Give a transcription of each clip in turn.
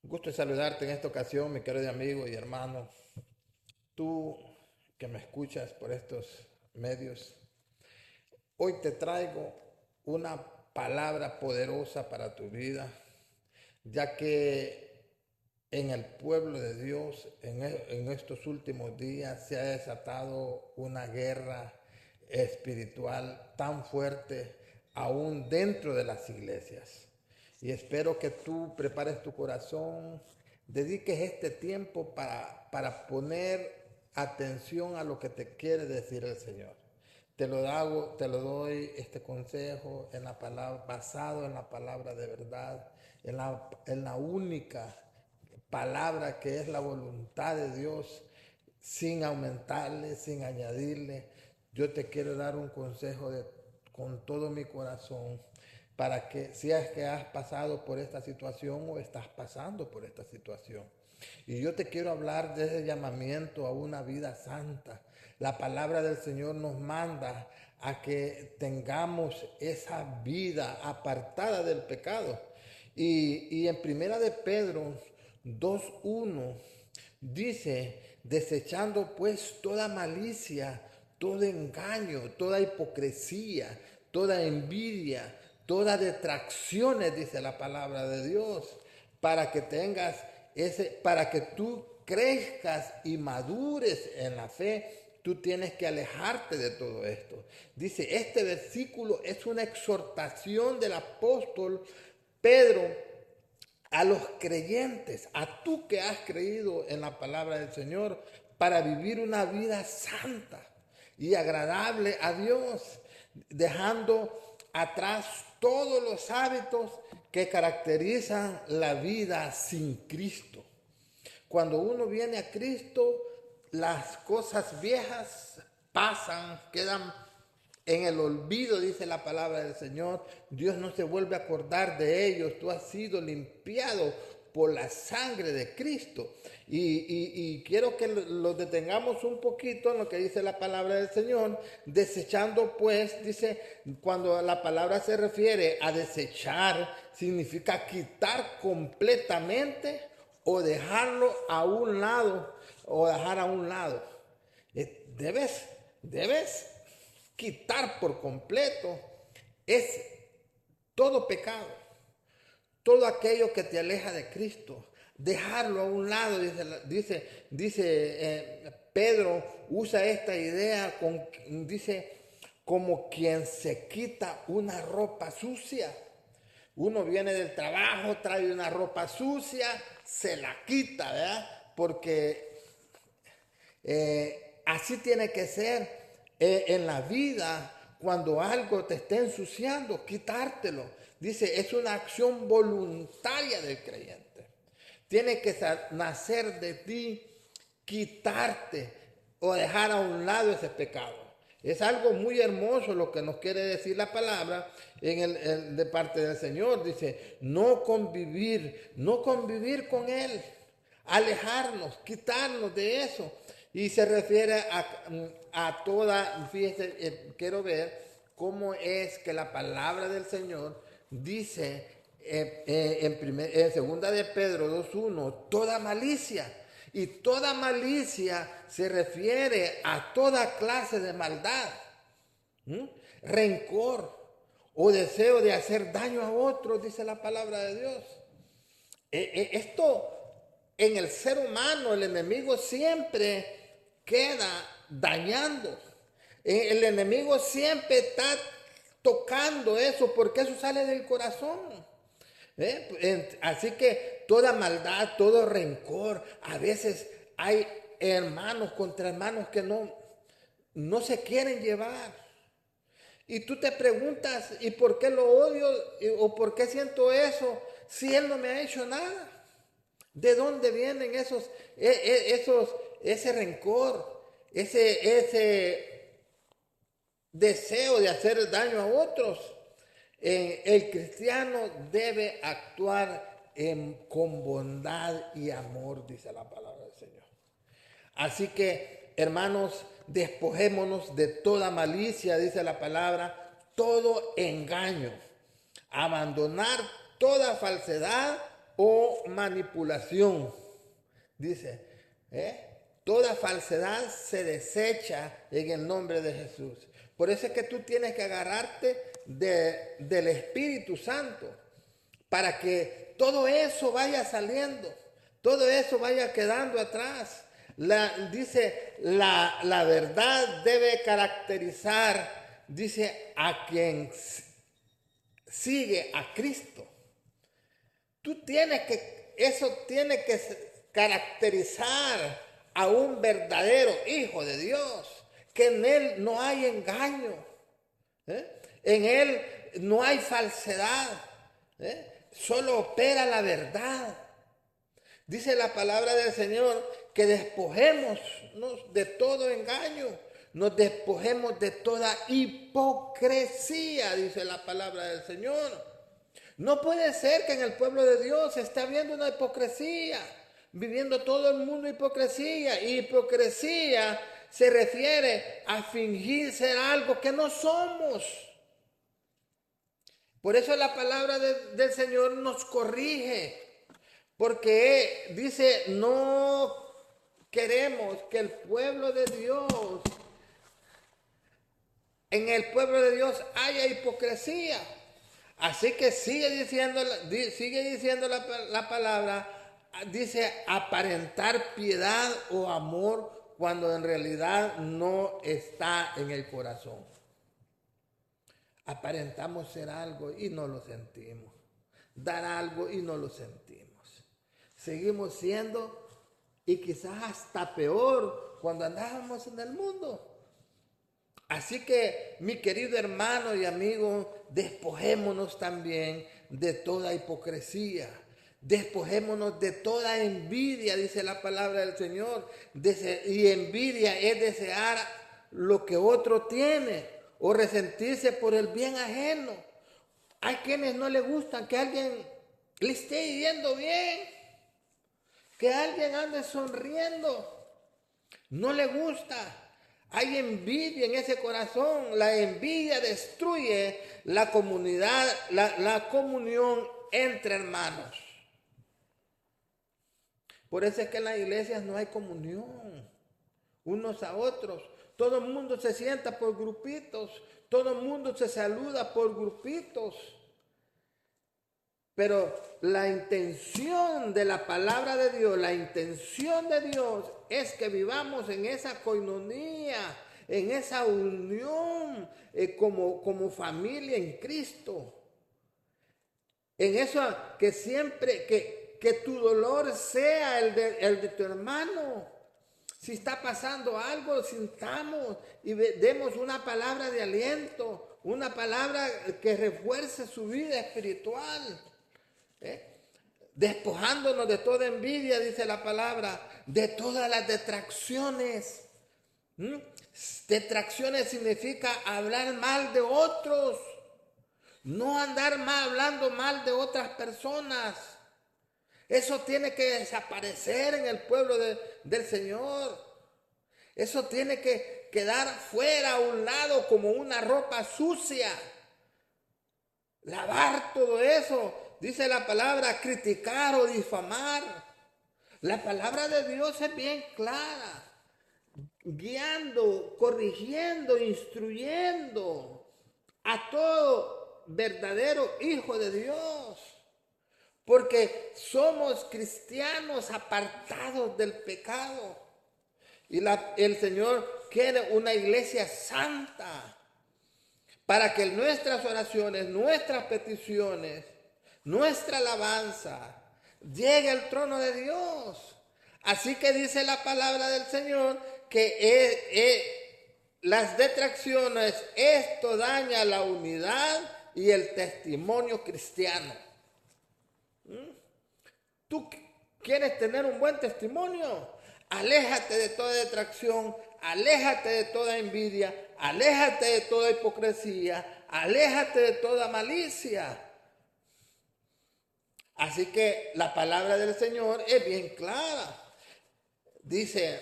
Gusto en saludarte en esta ocasión, mi querido amigo y hermano. Tú que me escuchas por estos medios, hoy te traigo una palabra poderosa para tu vida, ya que en el pueblo de Dios, en estos últimos días, se ha desatado una guerra espiritual tan fuerte, aún dentro de las iglesias. Y espero que tú prepares tu corazón, dediques este tiempo para poner atención a lo que te quiere decir el Señor. Te lo doy este consejo en la palabra, basado en la palabra de verdad, en la única palabra que es la voluntad de Dios, sin aumentarle, sin añadirle. Yo te quiero dar un consejo con todo mi corazón para que si es que has pasado por esta situación o estás pasando por esta situación. Y yo te quiero hablar de ese llamamiento a una vida santa. La palabra del Señor nos manda a que tengamos esa vida apartada del pecado. Y en primera de Pedro 2:1 dice, desechando pues toda malicia, todo engaño, toda hipocresía, toda envidia, toda detracciones, dice la palabra de Dios, para que tengas para que tú crezcas y madures en la fe. Tú tienes que alejarte de todo esto. Dice, este versículo es una exhortación del apóstol Pedro a los creyentes, a tú que has creído en la palabra del Señor, para vivir una vida santa y agradable a Dios, dejando atrás todos los hábitos que caracterizan la vida sin Cristo. Cuando uno viene a Cristo, las cosas viejas pasan, quedan en el olvido, dice la palabra del Señor. Dios no se vuelve a acordar de ellos. Tú has sido limpiado por la sangre de Cristo. Y quiero que lo detengamos un poquito en lo que dice la palabra del Señor. Desechando pues, dice, cuando la palabra se refiere a desechar, significa quitar completamente o dejarlo a un lado o dejar a un lado. Debes quitar por completo es todo pecado, todo aquello que te aleja de Cristo, dejarlo a un lado, Pedro usa esta idea, dice, como quien se quita una ropa sucia. Uno viene del trabajo, trae una ropa sucia, se la quita, ¿verdad? Porque así tiene que ser en la vida. Cuando algo te esté ensuciando, quitártelo. Dice, es una acción voluntaria del creyente. Tiene que nacer de ti, quitarte o dejar a un lado ese pecado. Es algo muy hermoso lo que nos quiere decir la palabra de parte del Señor. Dice, no convivir con Él, alejarnos, quitarnos de eso. Y se refiere a toda, fíjese, quiero ver cómo es que la palabra del Señor dice en segunda de Pedro 2:1, toda malicia. Y toda malicia se refiere a toda clase de maldad, rencor o deseo de hacer daño a otros, dice la palabra de Dios. Esto en el ser humano, el enemigo siempre queda dañando. El enemigo siempre está tocando eso porque eso sale del corazón. Así que toda maldad, todo rencor, a veces hay hermanos contra hermanos que no se quieren llevar. Y tú te preguntas, ¿y por qué lo odio? ¿O por qué siento eso? Si él no me ha hecho nada. ¿De dónde vienen ese rencor, ese deseo de hacer daño a otros? El cristiano debe actuar con bondad y amor, dice la palabra del Señor. Así que, hermanos, despojémonos de toda malicia, dice la palabra, todo engaño, abandonar toda falsedad o manipulación. Dice, toda falsedad se desecha en el nombre de Jesús. Por eso es que tú tienes que agarrarte del Espíritu Santo para que todo eso vaya saliendo, todo eso vaya quedando atrás. Dice, la verdad debe caracterizar, dice, a quien sigue a Cristo. Eso tiene que caracterizar a un verdadero hijo de Dios, que en él no hay engaño, en él no hay falsedad, solo opera la verdad. Dice la palabra del Señor que despojémonos de todo engaño, nos despojemos de toda hipocresía, dice la palabra del Señor. No puede ser que en el pueblo de Dios se esté viendo una hipocresía, viviendo todo el mundo hipocresía. Y hipocresía se refiere a fingir ser algo que no somos. Por eso la palabra del Señor nos corrige. Porque dice, no queremos que el pueblo de Dios, en el pueblo de Dios haya hipocresía. Así que sigue diciendo la palabra, dice aparentar piedad o amor cuando en realidad no está en el corazón. Aparentamos ser algo y no lo sentimos. Dar algo y no lo sentimos. Seguimos siendo, y quizás hasta peor, cuando andábamos en el mundo. Así que, mi querido hermano y amigo, despojémonos también de toda hipocresía. Despojémonos de toda envidia, dice la palabra del Señor. Y envidia es desear lo que otro tiene o resentirse por el bien ajeno. Hay quienes no les gustan que alguien le esté yendo bien, que alguien ande sonriendo. No le gusta. Hay envidia en ese corazón. La envidia destruye la comunidad, la comunión entre hermanos. Por eso es que en las iglesias no hay comunión unos a otros. Todo el mundo se sienta por grupitos. Todo el mundo se saluda por grupitos. Pero la intención de la palabra de Dios, la intención de Dios es que vivamos en esa coinonía, en esa unión como familia en Cristo. En eso que siempre, que tu dolor sea el de tu hermano. Si está pasando algo, sintamos y demos una palabra de aliento, una palabra que refuerce su vida espiritual. Despojándonos de toda envidia, dice la palabra, de todas las detracciones. Detracciones significa hablar mal de otros, no andar hablando mal de otras personas. Eso tiene que desaparecer en el pueblo del Señor. Eso tiene que quedar fuera, a un lado, como una ropa sucia. Lavar todo eso. Dice la palabra, criticar o difamar. La palabra de Dios es bien clara, guiando, corrigiendo, instruyendo a todo verdadero hijo de Dios. Porque somos cristianos apartados del pecado. Y el Señor quiere una iglesia santa para que nuestras oraciones, nuestras peticiones, nuestra alabanza llegue al trono de Dios. Así que dice la palabra del Señor que las detracciones, esto daña la unidad y el testimonio cristiano. ¿Tú quieres tener un buen testimonio? Aléjate de toda detracción, aléjate de toda envidia, aléjate de toda hipocresía, aléjate de toda malicia. Así que la palabra del Señor es bien clara. Dice,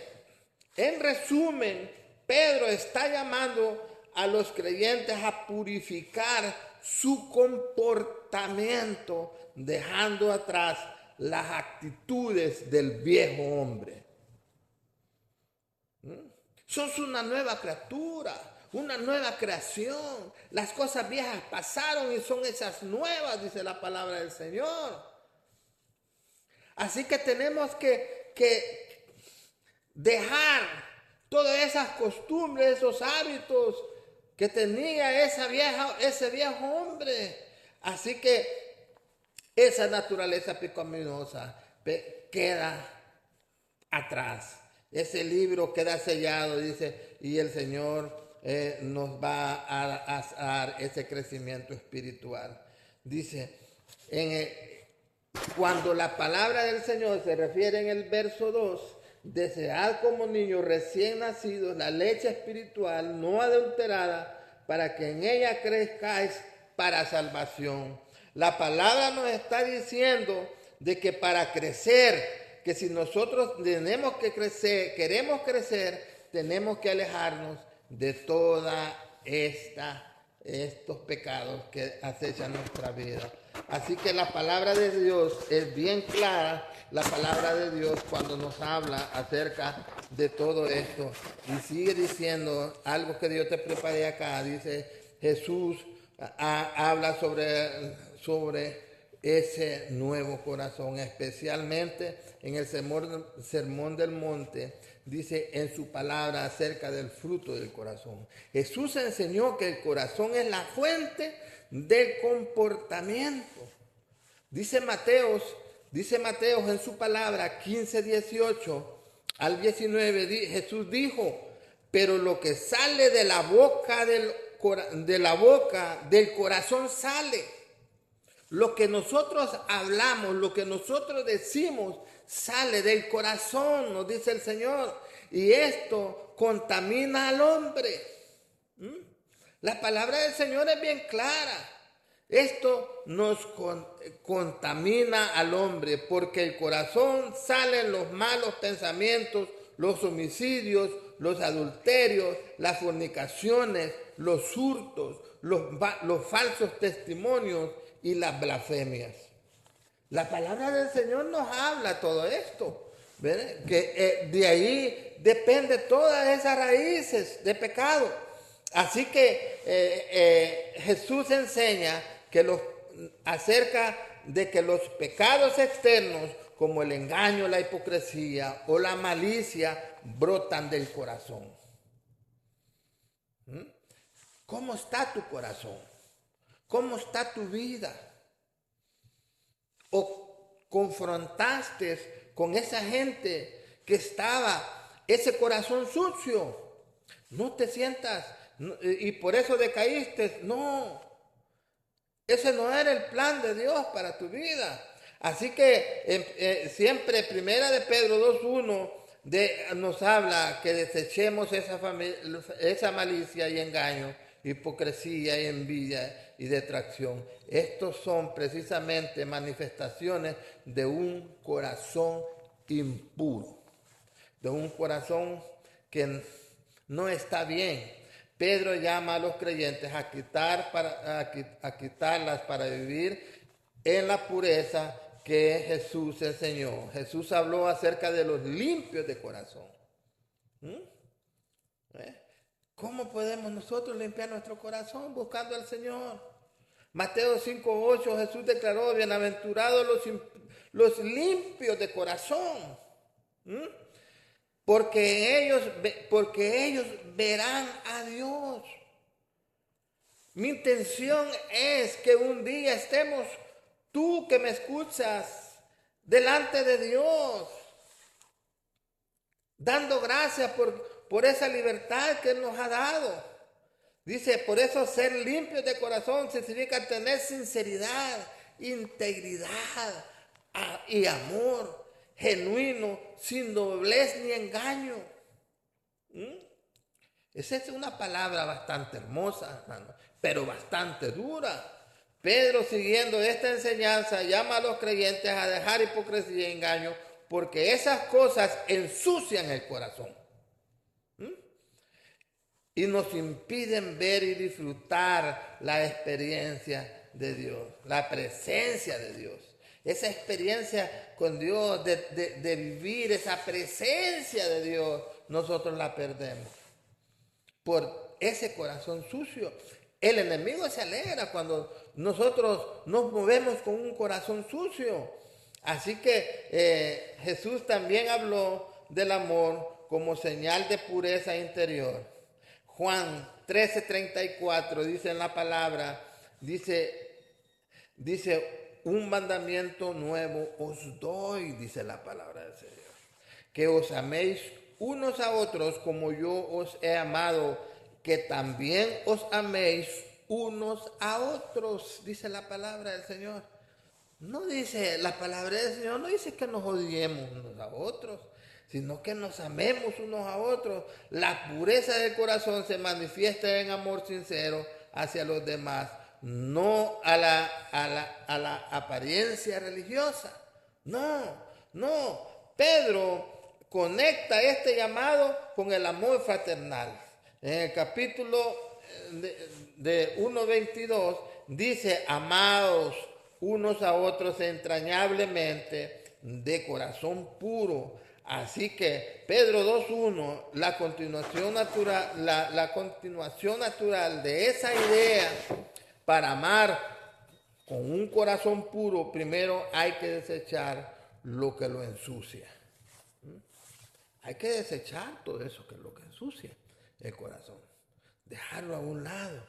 en resumen, Pedro está llamando a los creyentes a purificar su comportamiento, dejando atrás las actitudes del viejo hombre. Sos una nueva criatura, una nueva creación. Las cosas viejas pasaron y son hechas nuevas, dice la palabra del Señor. Así que tenemos que dejar todas esas costumbres, esos hábitos que tenía ese viejo hombre. Así que esa naturaleza pecaminosa queda atrás. Ese libro queda sellado, dice, y el Señor nos va a dar ese crecimiento espiritual. Dice, cuando la palabra del Señor se refiere en el verso 2, desead como niños recién nacidos la leche espiritual no adulterada, para que en ella crezcáis para salvación. La palabra nos está diciendo de que para crecer, que si nosotros tenemos que crecer, queremos crecer, tenemos que alejarnos de toda estos pecados que acechan nuestra vida. Así que la palabra de Dios es bien clara, la palabra de Dios cuando nos habla acerca de todo esto. Y sigue diciendo algo que Dios te preparé acá. Dice Jesús habla sobre ese nuevo corazón, especialmente en el sermón del monte, dice en su palabra acerca del fruto del corazón. Jesús enseñó que el corazón es la fuente del comportamiento. Dice Mateo en su palabra 15:18 al 19, Jesús dijo, pero lo que sale de la boca del corazón sale. Lo que nosotros hablamos, lo que nosotros decimos, sale del corazón, nos dice el Señor. Y esto contamina al hombre. La palabra del Señor es bien clara. Esto nos contamina al hombre, porque el corazón salen los malos pensamientos, los homicidios, los adulterios, las fornicaciones, los hurtos, los falsos testimonios y las blasfemias. La palabra del Señor nos habla todo esto, ¿verdad? Que de ahí depende todas esas raíces de pecado. Así que Jesús enseña acerca de que los pecados externos, como el engaño, la hipocresía o la malicia, brotan del corazón. ¿Cómo está tu corazón? ¿Cómo está tu vida? ¿O confrontaste con esa gente que estaba, ese corazón sucio? No te sientas, y por eso decaíste. No, ese no era el plan de Dios para tu vida. Así que siempre, primera de Pedro 2:1, nos habla que desechemos esa malicia y engaño, hipocresía y envidia y detracción. Estos son precisamente manifestaciones de un corazón impuro, de un corazón que no está bien. Pedro llama a los creyentes a quitarlas para vivir en la pureza que Jesús enseñó. Jesús habló acerca de los limpios de corazón. ¿Cómo podemos nosotros limpiar nuestro corazón? Buscando al Señor. Mateo 5:8, Jesús declaró, bienaventurados los limpios de corazón, porque ellos verán a Dios. Mi intención es que un día estemos, tú que me escuchas, delante de Dios, dando gracias por esa libertad que Él nos ha dado. Dice, por eso ser limpios de corazón significa tener sinceridad, integridad y amor genuino, sin doblez ni engaño. Esa es una palabra bastante hermosa, hermano, pero bastante dura. Pedro, siguiendo esta enseñanza, llama a los creyentes a dejar hipocresía y engaño, porque esas cosas ensucian el corazón y nos impiden ver y disfrutar la experiencia de Dios, la presencia de Dios. esa experiencia con Dios, de vivir esa presencia de Dios, nosotros la perdemos por ese corazón sucio. El enemigo se alegra cuando nosotros nos movemos con un corazón sucio. Así que Jesús también habló del amor como señal de pureza interior. Juan 13:34 dice en la palabra, dice, un mandamiento nuevo os doy, dice la palabra del Señor, que os améis unos a otros como yo os he amado, que también os améis unos a otros, dice la palabra del Señor. No dice, la palabra del Señor no dice que nos odiemos unos a otros, sino que nos amemos unos a otros. La pureza del corazón se manifiesta en amor sincero hacia los demás, no a la apariencia religiosa. No. Pedro conecta este llamado con el amor fraternal. En el capítulo de 1:22 dice, amados unos a otros entrañablemente de corazón puro. Así que Pedro 2:1, la continuación natural de esa idea para amar con un corazón puro, primero hay que desechar lo que lo ensucia. Hay que desechar todo eso que es lo que ensucia el corazón. Dejarlo a un lado.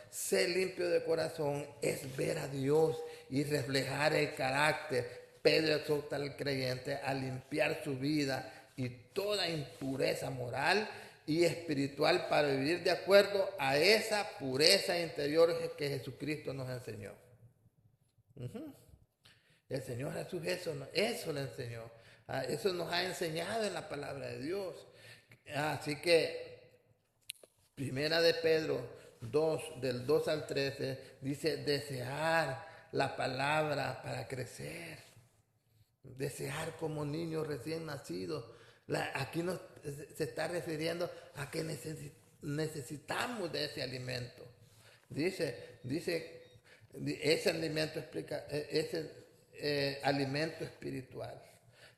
Ser limpio de corazón es ver a Dios y reflejar el carácter. Pedro exhorta al creyente a limpiar su vida y toda impureza moral y espiritual para vivir de acuerdo a esa pureza interior que Jesucristo nos enseñó. El Señor Jesús eso le enseñó. Eso nos ha enseñado en la palabra de Dios. Así que Primera de Pedro 2, del 2 al 13, dice desear la palabra para crecer. Desear como niños recién nacidos. Aquí se está refiriendo a que necesitamos de ese alimento. Dice, ese alimento espiritual.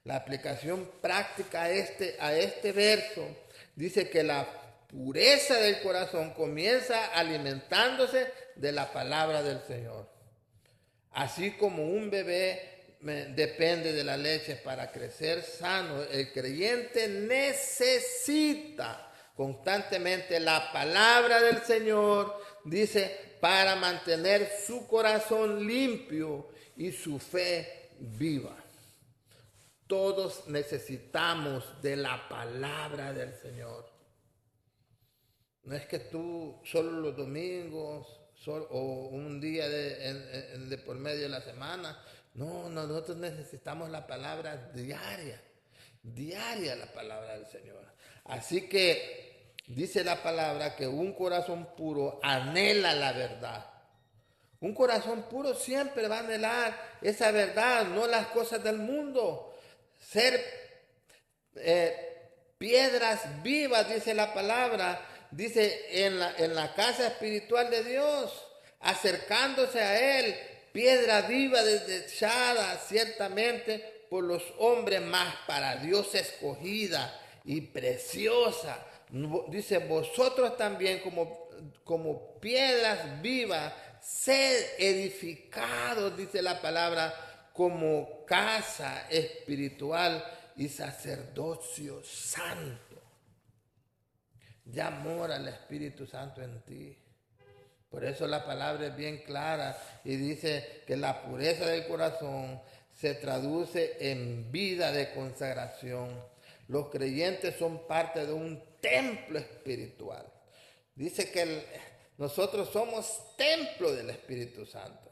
La aplicación práctica a este verso dice que la pureza del corazón comienza alimentándose de la palabra del Señor. Así como un bebé depende de la leche para crecer sano, el creyente necesita constantemente la palabra del Señor, dice, para mantener su corazón limpio y su fe viva. Todos necesitamos de la palabra del Señor. No es que tú solo los domingos o un día de por medio de la semana. No, nosotros necesitamos la palabra diaria la palabra del Señor. Así que dice la palabra que un corazón puro anhela la verdad. Un corazón puro siempre va a anhelar esa verdad, no las cosas del mundo. Ser piedras vivas, dice la palabra. Dice en la casa espiritual de Dios, acercándose a Él, piedra viva desechada ciertamente por los hombres, más para Dios escogida y preciosa. Dice, vosotros también como piedras vivas, sed edificados, dice la palabra, como casa espiritual y sacerdocio santo. Ya mora el Espíritu Santo en ti. Por eso la palabra es bien clara y dice que la pureza del corazón se traduce en vida de consagración. Los creyentes son parte de un templo espiritual. Dice que nosotros somos templo del Espíritu Santo.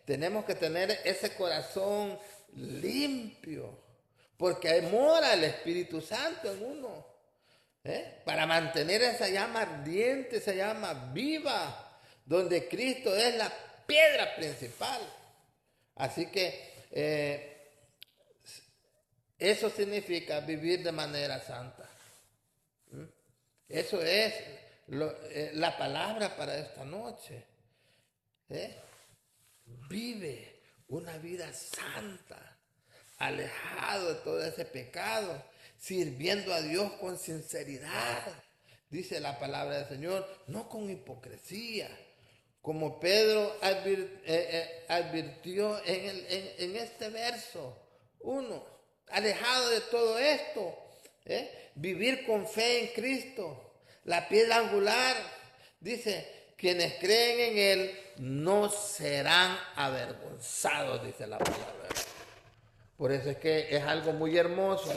Tenemos que tener ese corazón limpio, porque mora el Espíritu Santo en uno. Para mantener esa llama ardiente, esa llama viva, donde Cristo es la piedra principal. Así que eso significa vivir de manera santa. Eso es la palabra para esta noche. Vive una vida santa, alejado de todo ese pecado, sirviendo a Dios con sinceridad, dice la palabra del Señor, no con hipocresía, como Pedro advirtió en este verso 1, alejado de todo esto, vivir con fe en Cristo, la piedra angular, dice, quienes creen en Él no serán avergonzados, dice la palabra. Por eso es que es algo muy hermoso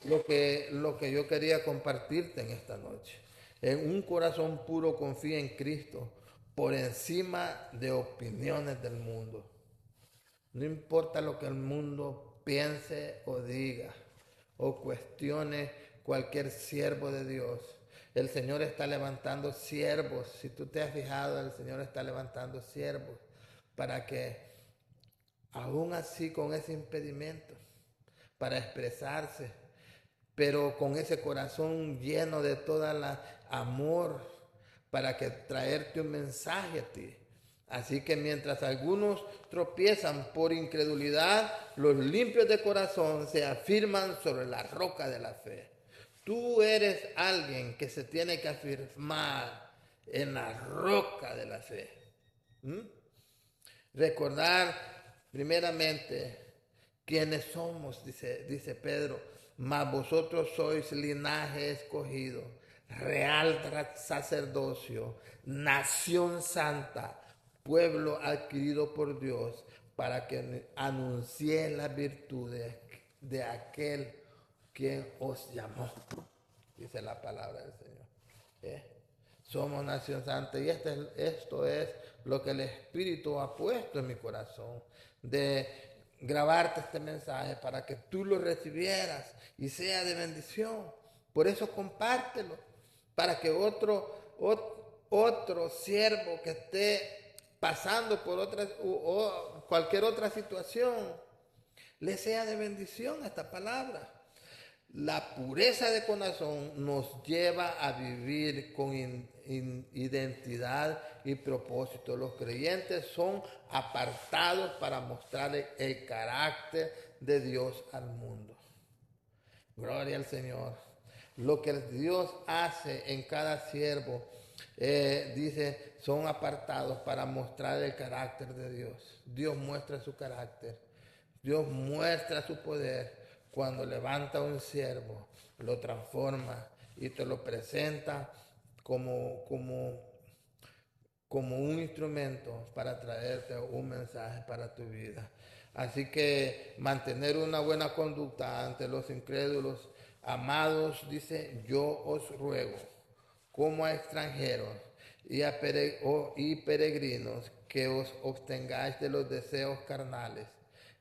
lo que yo quería compartirte en esta noche. En un corazón puro confía en Cristo por encima de opiniones del mundo. No importa lo que el mundo piense o diga o cuestione cualquier siervo de Dios. El Señor está levantando siervos. Si tú te has fijado, el Señor está levantando siervos para que aún así con ese impedimento, para expresarse, pero con ese corazón lleno de toda la amor para que traerte un mensaje a ti. Así que mientras algunos tropiezan por incredulidad, los limpios de corazón se afirman sobre la roca de la fe. Tú eres alguien que se tiene que afirmar en la roca de la fe. Recordar primeramente quiénes somos, dice Pedro, mas vosotros sois linaje escogido, real sacerdocio, nación santa, pueblo adquirido por Dios, para que anunciéis las virtudes de aquel quien os llamó, dice la palabra del Señor. Somos nación santa y esto es lo que el Espíritu ha puesto en mi corazón, de grabarte este mensaje para que tú lo recibieras y sea de bendición. Por eso compártelo, para que otro siervo que esté pasando por cualquier otra situación, le sea de bendición esta palabra. La pureza de corazón nos lleva a vivir con identidad y propósito. Los creyentes son apartados para mostrar el carácter de Dios al mundo. Gloria al Señor. Lo que Dios hace en cada siervo, dice, son apartados para mostrar el carácter de Dios. Dios muestra su carácter. Dios muestra su poder cuando levanta un siervo, lo transforma y te lo presenta como un instrumento para traerte un mensaje para tu vida. Así que mantener una buena conducta ante los incrédulos, amados, dice, yo os ruego, como a extranjeros y peregrinos, que os abstengáis de los deseos carnales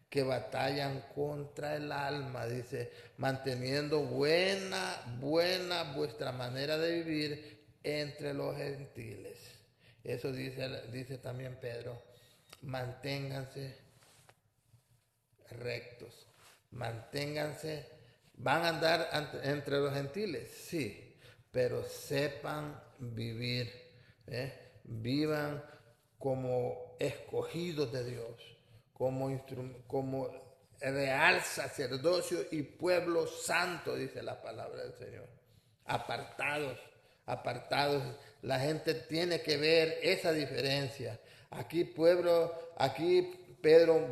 que batallan contra el alma, dice, manteniendo buena vuestra manera de vivir entre los gentiles. Eso dice también Pedro, manténganse rectos, manténganse, van a andar entre los gentiles, sí, pero sepan vivir, vivan como escogidos de Dios, como real sacerdocio y pueblo santo, dice la palabra del Señor. Apartados. La gente tiene que ver esa diferencia. Aquí Pedro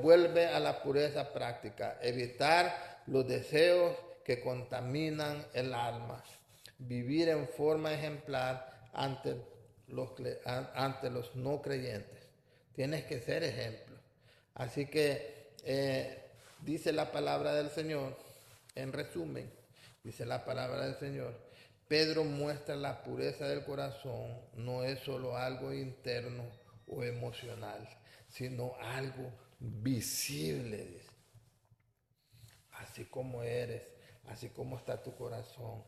vuelve a la pureza práctica, evitar los deseos que contaminan el alma, vivir en forma ejemplar ante los no creyentes. Tienes que ser ejemplo. Así que dice la palabra del Señor, en resumen, dice la palabra del Señor, Pedro muestra la pureza del corazón, no es solo algo interno o emocional, sino algo visible, dice. Así como eres, así como está tu corazón,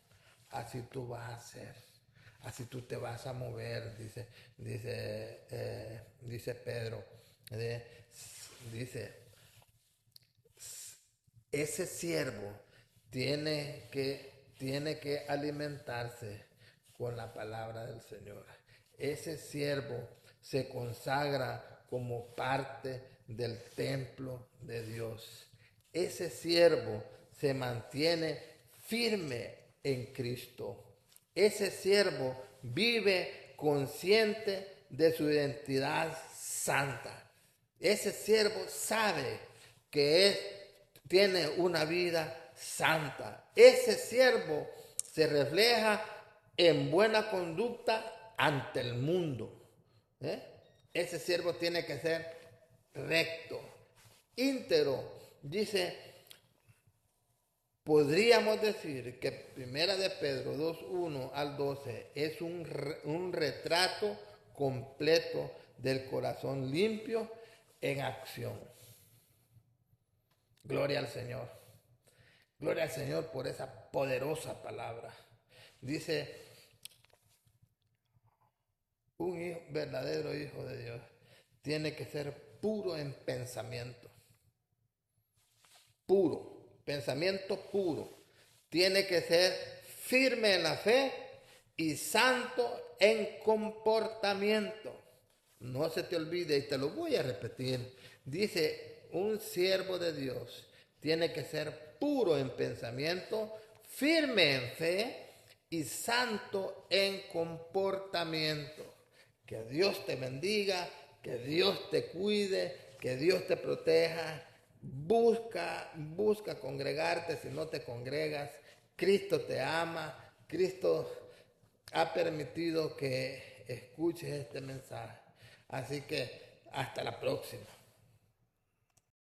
así tú vas a ser, así tú te vas a mover, dice Pedro. Dice, ese siervo tiene que alimentarse con la palabra del Señor. Ese siervo se consagra como parte del templo de Dios. Ese siervo se mantiene firme en Cristo. Ese siervo vive consciente de su identidad santa. Ese siervo sabe que tiene una vida santa. Ese siervo se refleja en buena conducta ante el mundo. Ese siervo tiene que ser recto, íntegro. Dice, podríamos decir que Primera de Pedro 2:1 al 12 es un retrato completo del corazón limpio en acción. Gloria al Señor. Gloria al Señor por esa poderosa palabra. Dice, un verdadero hijo de Dios tiene que ser puro en pensamiento. Puro, pensamiento puro. Tiene que ser firme en la fe y santo en comportamiento. No se te olvide, y te lo voy a repetir. Dice, un siervo de Dios tiene que ser puro en pensamiento, firme en fe y santo en comportamiento. Que Dios te bendiga, que Dios te cuide, que Dios te proteja. Busca congregarte si no te congregas. Cristo te ama. Cristo ha permitido que escuches este mensaje. Así que hasta la próxima.